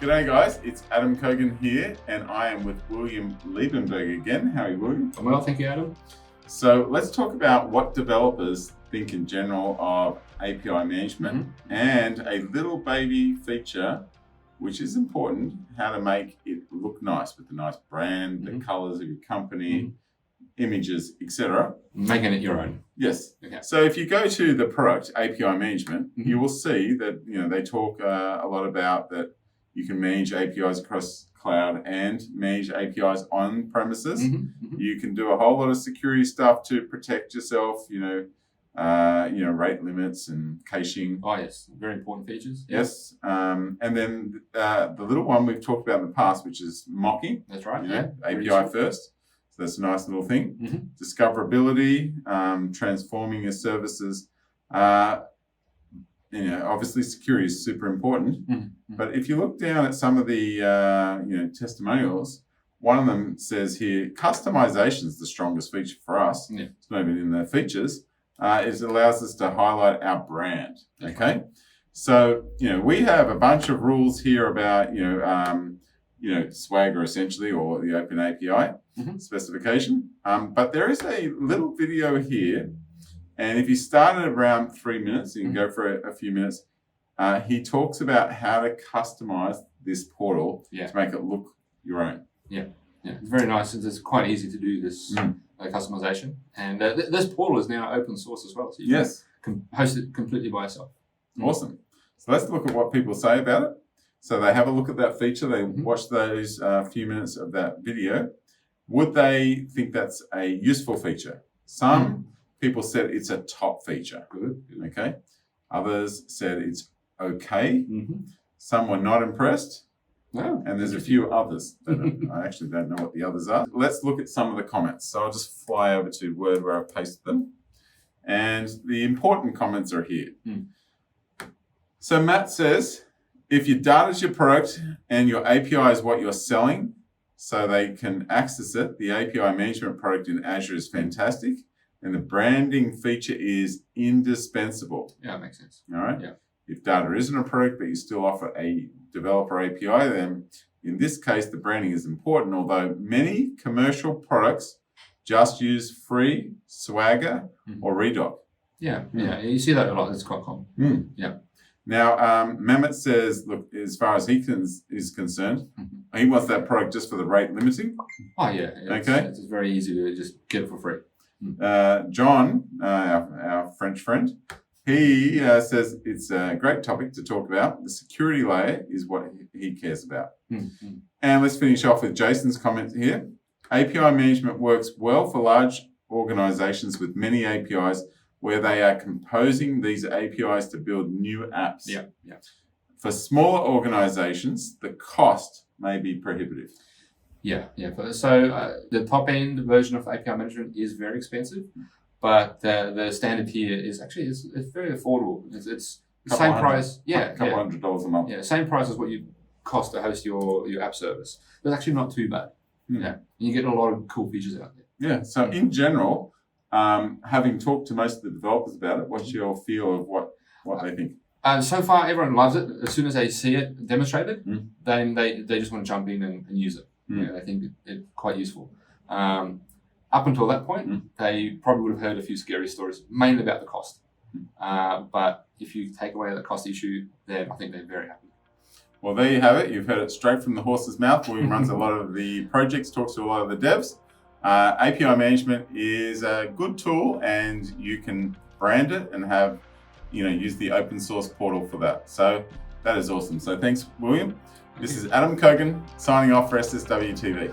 G'day guys, it's Adam Kogan here and I am with William Liebenberg again. How are you, William? I'm well, thank you, Adam. So let's talk about what developers think in general of API management and a little baby feature which is important, how to make it look nice with a nice brand, the colors of your company, images, etc. Making it your own. Yes. Okay. So if you go to the product API management, you will see that they talk a lot about that you can manage APIs across cloud and manage APIs on premises. You can do a whole lot of security stuff to protect yourself. Rate limits and caching. Oh yes, very important features. Yes. And then the little one we've talked about in the past, which is mocking. That's right. API first. So that's a nice little thing. Discoverability, transforming your services. Obviously security is super important. But if you look down at some of the testimonials, one of them says here, customization is the strongest feature for us. It's not even in the features. It allows us to highlight our brand. Okay. So, we have a bunch of rules here about, Swagger essentially, or the Open API specification. But there is a little video here. And if you start at around 3 minutes, you can go for a few minutes. He talks about how to customize this portal to make it look your own. It's very nice. It's quite easy to do this customization. And this portal is now open source as well. So you can host it completely by yourself. Awesome. So let's look at what people say about it. So they have a look at that feature. They watch those few minutes of that video. Would they think that's a useful feature? Some people said it's a top feature. Good. Okay. Others said it's okay. Some were not impressed. No. And there's a few others. I actually don't know what the others are. Let's look at some of the comments. So I'll just fly over to Word where I've pasted them. And the important comments are here. So Matt says, if your data is your product and your API is what you're selling, so they can access it, the API management product in Azure is fantastic. And the branding feature is indispensable. Yeah, it makes sense. All right. Yeah. If data isn't a product, but you still offer a developer API, then in this case, the branding is important, although many commercial products just use free, Swagger, or Redoc. Yeah, you see that a lot. It's quite common. Now, Mehmet says, look, as far as he is concerned, he wants that product just for the rate limiting. Oh, yeah. Okay. It's very easy to just get it for free. John, our French friend, he says it's a great topic to talk about. The security layer is what he cares about. And let's finish off with Jason's comment here. API management works well for large organizations with many APIs where they are composing these APIs to build new apps. For smaller organizations, the cost may be prohibitive. So the top end version of API management is very expensive, but the standard tier is actually it's very affordable. It's the same price. A couple $100 a month. Yeah, same price as what you cost to host your app service. That's actually not too bad. You get a lot of cool features out there. So in general, having talked to most of the developers about it, what's your feel of what they think? So far, everyone loves it. As soon as they see it demonstrated, then they just want to jump in and use it. They think it's quite useful. Up until that point, they probably would have heard a few scary stories, mainly about the cost. But if you take away the cost issue, then I think they're very happy. Well, there you have it. You've heard it straight from the horse's mouth. William runs a lot of the projects, talks to a lot of the devs. API management is a good tool, and you can brand it and have, use the open source portal for that. So that is awesome. So thanks, William. This is Adam Kogan signing off for SSW TV.